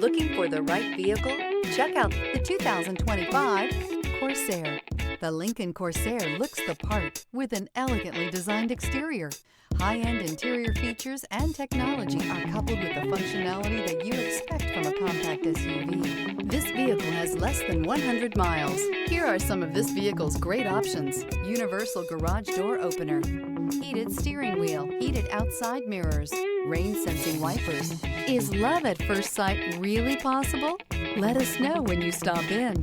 Looking for the right vehicle? Check out the 2025 Corsair. The Lincoln Corsair looks the part with an elegantly designed exterior. High-end interior features and technology are coupled with the functionality that you expect from a compact SUV. This vehicle has less than 100 miles. Here are some of this vehicle's great options: universal garage door opener, heated steering wheel, heated outside mirrors, rain-sensing wipers. Is love at first sight really possible? Let us know when you stop in.